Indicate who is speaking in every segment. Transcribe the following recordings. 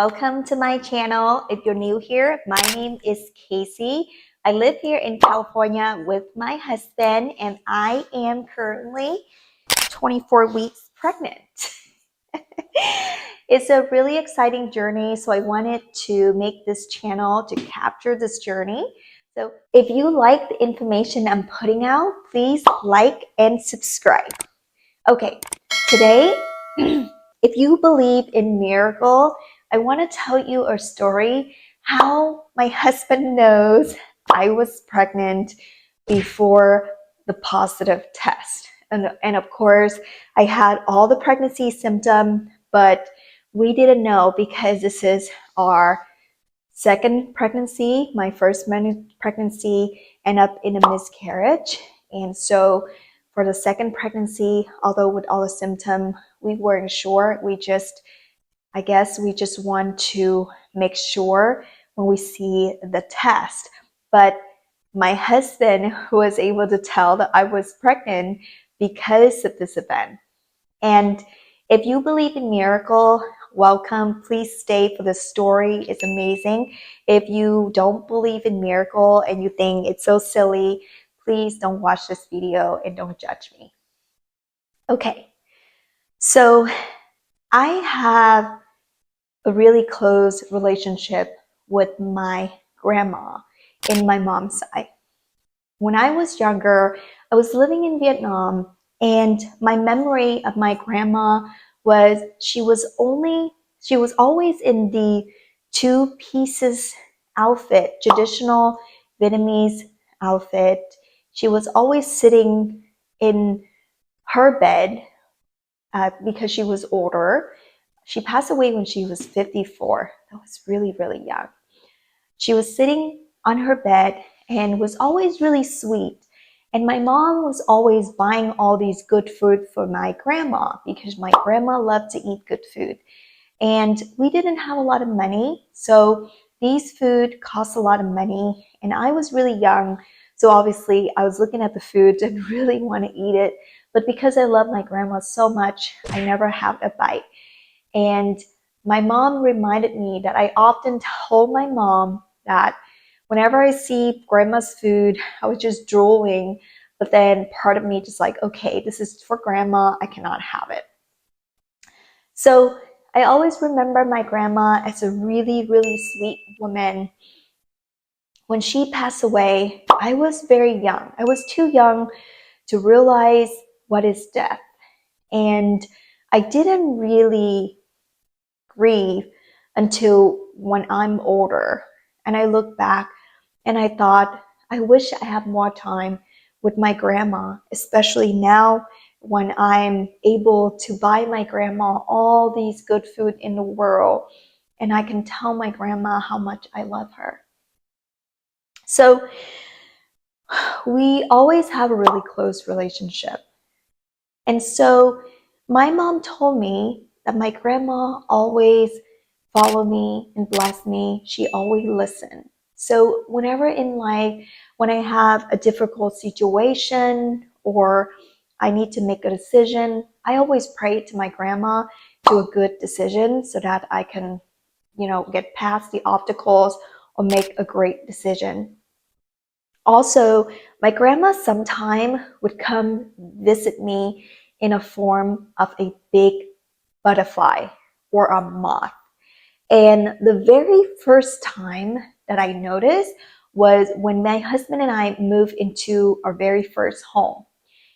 Speaker 1: Welcome to my channel. If you're new here, my name is Casey. I live here in California with my husband, and I am currently 24 weeks pregnant. It's a really exciting journey, so I wanted to make this channel to capture this journey. So if you like the information I'm putting out, please like and subscribe. Okay, today, if you believe in miracle, I want to tell you a story how my husband knows I was pregnant before the positive test. And of course, I had all the pregnancy symptoms, but we didn't know because this is our second pregnancy. My first pregnancy ended up in a miscarriage. And so for the second pregnancy, although with all the symptoms, we weren't sure. I guess we just want to make sure when we see the test. But my husband was able to tell that I was pregnant because of this event. And if you believe in miracle, welcome. Please stay for the story. It's amazing. If you don't believe in miracle and you think it's so silly, please don't watch this video and don't judge me. Okay, so I have a really close relationship with my grandma in my mom's side. When I was younger, I was living in Vietnam, and my memory of my grandma was she was always in the two pieces outfit, traditional Vietnamese outfit. She was always sitting in her bed because she was older. She passed away when she was 54. That was really, really young. She was sitting on her bed and was always really sweet. And my mom was always buying all these good food for my grandma because my grandma loved to eat good food. And we didn't have a lot of money, so these food cost a lot of money. And I was really young, so obviously I was looking at the food and really want to eat it. But because I love my grandma so much, I never had a bite. And my mom reminded me that I often told my mom that whenever I see grandma's food, I was just drooling. But then part of me just like, okay, this is for grandma. I cannot have it. So I always remember my grandma as a really, really sweet woman. When she passed away, I was very young. I was too young to realize what is death. And I didn't really grieve until when I'm older. And I look back and I thought, I wish I had more time with my grandma, especially now when I'm able to buy my grandma all these good food in the world, and I can tell my grandma how much I love her. So we always have a really close relationship. And so my mom told me that my grandma always followed me and blessed me. She always listened. So whenever in life, when I have a difficult situation or I need to make a decision, I always pray to my grandma to a good decision so that I can, get past the obstacles or make a great decision. Also, my grandma sometime would come visit me in a form of a big butterfly or a moth. And the very first time that I noticed was when my husband and I moved into our very first home.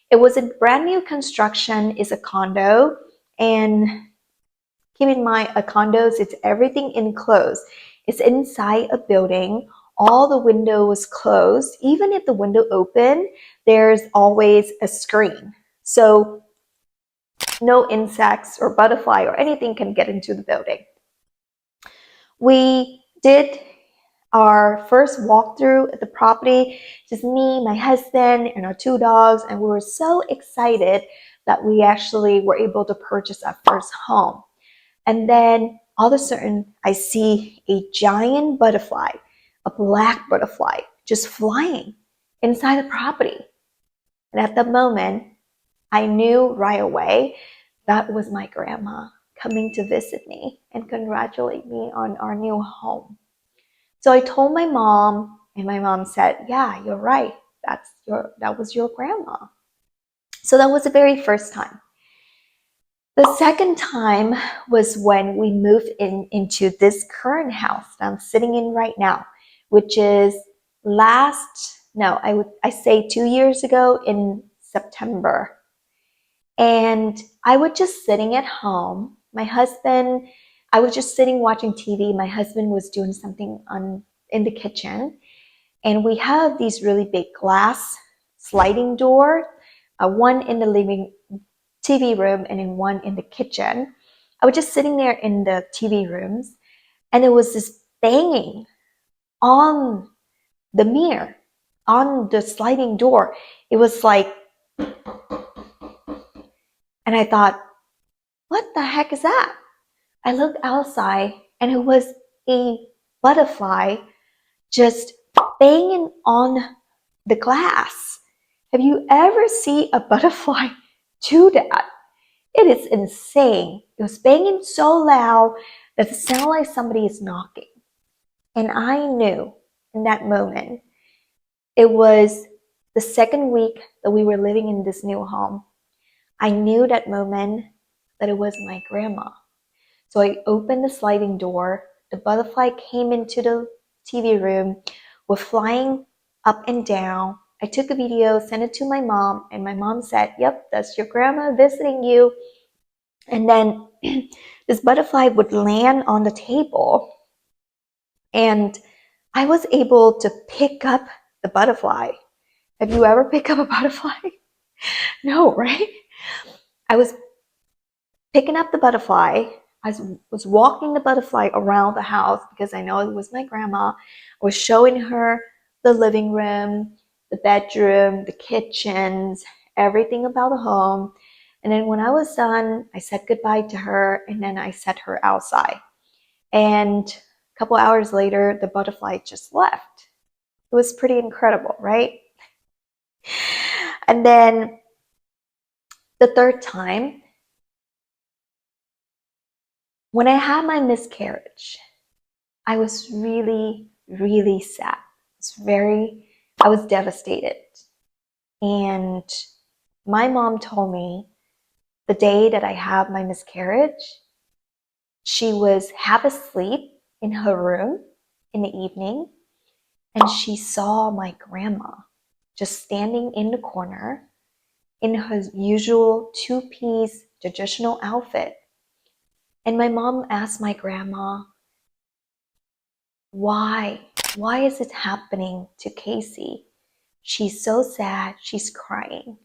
Speaker 1: It was a brand new construction, it's a condo, and keep in mind, a condo, it's everything enclosed. It's inside a building. All the windows closed. Even if the window open, there's always a screen. So no insects or butterfly or anything can get into the building. We did our first walkthrough at the property, just me, my husband, and our two dogs, and we were so excited that we actually were able to purchase our first home. And then all of a sudden, I see a giant butterfly, a black butterfly, just flying inside the property. And at that moment, I knew right away that was my grandma. coming to visit me and congratulate me on our new home. So I told my mom, and my mom said, "Yeah, you're right. That was your grandma." So that was the very first time. The second time was when we moved into this current house that I'm sitting in right now, which is I say 2 years ago in September. And I was just sitting at home. I was just sitting watching TV. My husband was doing something in the kitchen. And we have these really big glass sliding door, one in the living TV room and in one in the kitchen. I was just sitting there in the TV rooms, and there was this banging on the mirror, on the sliding door. It was like, and I thought, what the heck is that? I looked outside, and it was a butterfly just banging on the glass. Have you ever seen a butterfly do that? It is insane. It was banging so loud that it sounded like somebody is knocking. And I knew in that moment, it was the second week that we were living in this new home. I knew that moment that it was my grandma. So I opened the sliding door. The butterfly came into the TV room, was flying up and down. I took a video, sent it to my mom, and my mom said, "Yep, that's your grandma visiting you." And then this butterfly would land on the table, and I was able to pick up the butterfly. Have you ever picked up a butterfly? No, right? I was picking up the butterfly. I was walking the butterfly around the house because I know it was my grandma. I was showing her the living room, the bedroom, the kitchens, everything about the home. And then when I was done, I said goodbye to her, and then I set her outside. And a couple hours later, the butterfly just left. It was pretty incredible, right? And then the third time, when I had my miscarriage, I was really, really sad. I was devastated. And my mom told me the day that I had my miscarriage, she was half asleep in her room in the evening, and she saw my grandma just standing in the corner in her usual two-piece traditional outfit. And my mom asked my grandma, why? Why is it happening to Casey? She's so sad, she's crying.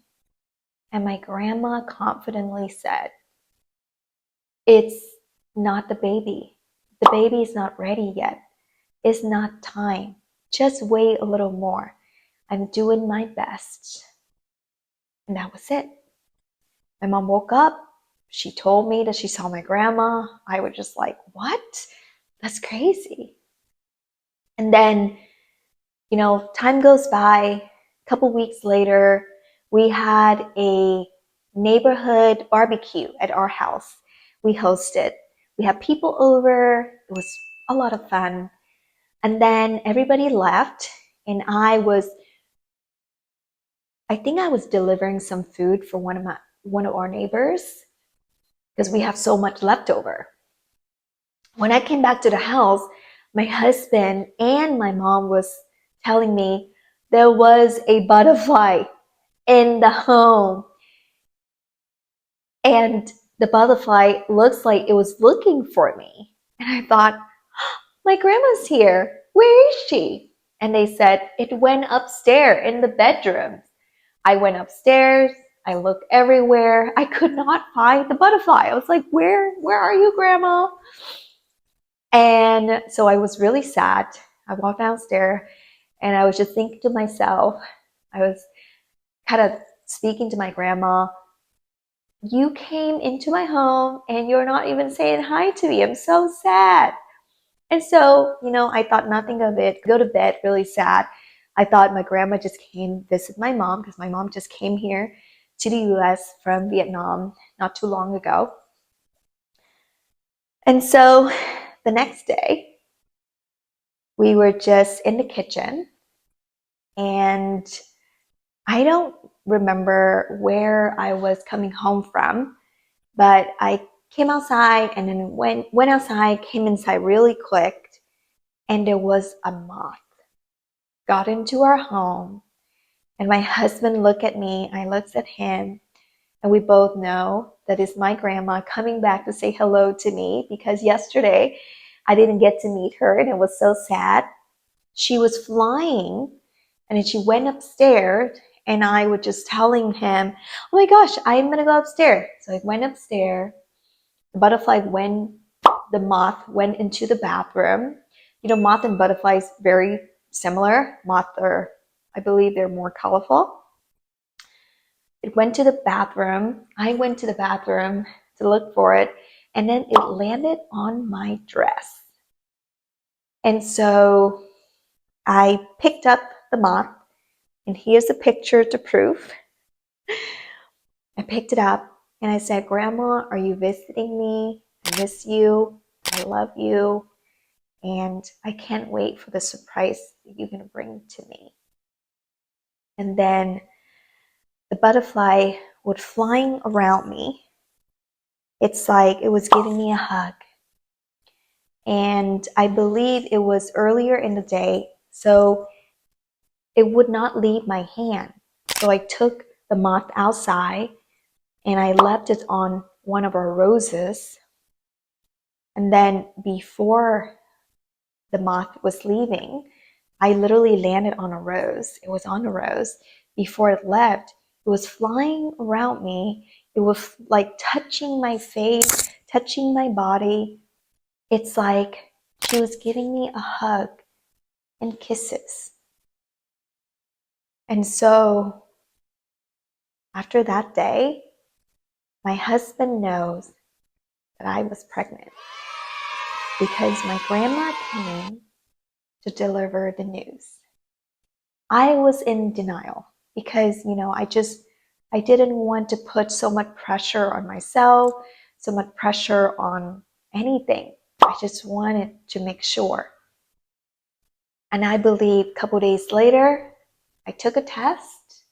Speaker 1: And my grandma confidently said, it's not the baby. The baby is not ready yet. It's not time. Just wait a little more. I'm doing my best. And that was it. My mom woke up. She told me that she saw my grandma. I was just like, what? That's crazy. And then, time goes by. A couple weeks later, we had a neighborhood barbecue at our house. We hosted. We had people over. It was a lot of fun. And then everybody left, and I think I was delivering some food for one of our neighbors because we have so much leftover. When I came back to the house, my husband and my mom was telling me there was a butterfly in the home. And the butterfly looks like it was looking for me. And I thought, my grandma's here. Where is she? And they said, it went upstairs in the bedroom. I went upstairs. I looked everywhere. I could not find the butterfly. I was like, where are you, Grandma? And so I was really sad. I walked downstairs and I was just thinking to myself, I was kind of speaking to my grandma, you came into my home and you're not even saying hi to me. I'm so sad. And so, I thought nothing of it. Go to bed really sad. I thought my grandma just came visit my mom because my mom just came here to the US from Vietnam not too long ago. And so the next day, we were just in the kitchen, and I don't remember where I was coming home from, but I came outside and then went outside, came inside really quick, and there was a moth got into our home. And my husband looked at me, I looked at him, and we both know that it's my grandma coming back to say hello to me, because yesterday I didn't get to meet her and it was so sad. She was flying and then she went upstairs, and I was just telling him, oh my gosh, I'm gonna go upstairs. So I went upstairs. The moth went into the bathroom. You know, moth and butterflies very similar. Moth are, I believe they're more colorful. It went to the bathroom. I went to the bathroom to look for it, and then it landed on my dress. And so I picked up the moth, and here's a picture to prove. I picked it up and I said, Grandma, are you visiting me? I miss you. I love you. And I can't wait for the surprise that you're going to bring to me. And then the butterfly was flying around me. It's like it was giving me a hug. And I believe it was earlier in the day, so it would not leave my hand. So I took the moth outside and I left it on one of our roses. And then before the moth was leaving, I literally landed on a rose. It was on a rose. Before it left, it was flying around me. It was like touching my face, touching my body. It's like she was giving me a hug and kisses. And so after that day, my husband knows that I was pregnant because my grandma came to deliver the news. I was in denial because, I didn't want to put so much pressure on myself, so much pressure on anything. I just wanted to make sure. And I believe a couple days later, I took a test,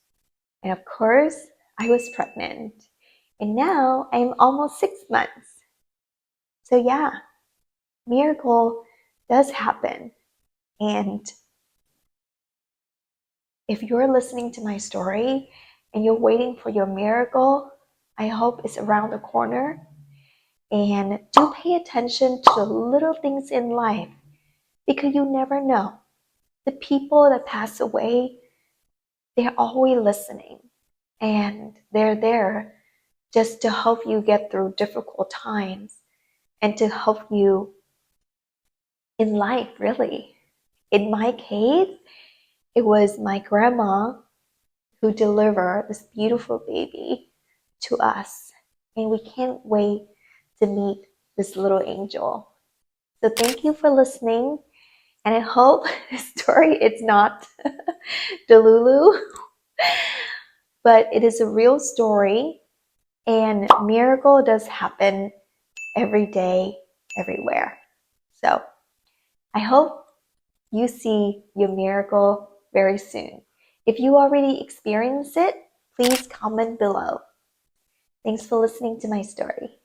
Speaker 1: and of course, I was pregnant. And now I'm almost 6 months. So yeah, miracle does happen. And if you're listening to my story and you're waiting for your miracle, I hope it's around the corner. And do pay attention to the little things in life, because you never know. The people that pass away, they're always listening, and they're there just to help you get through difficult times and to help you in life, really. In my case, it was my grandma who delivered this beautiful baby to us. And we can't wait to meet this little angel. So thank you for listening. And I hope this story is not delulu, but it is a real story. And miracle does happen every day, everywhere. So I hope you see your miracle very soon. If you already experienced it, please comment below. Thanks for listening to my story.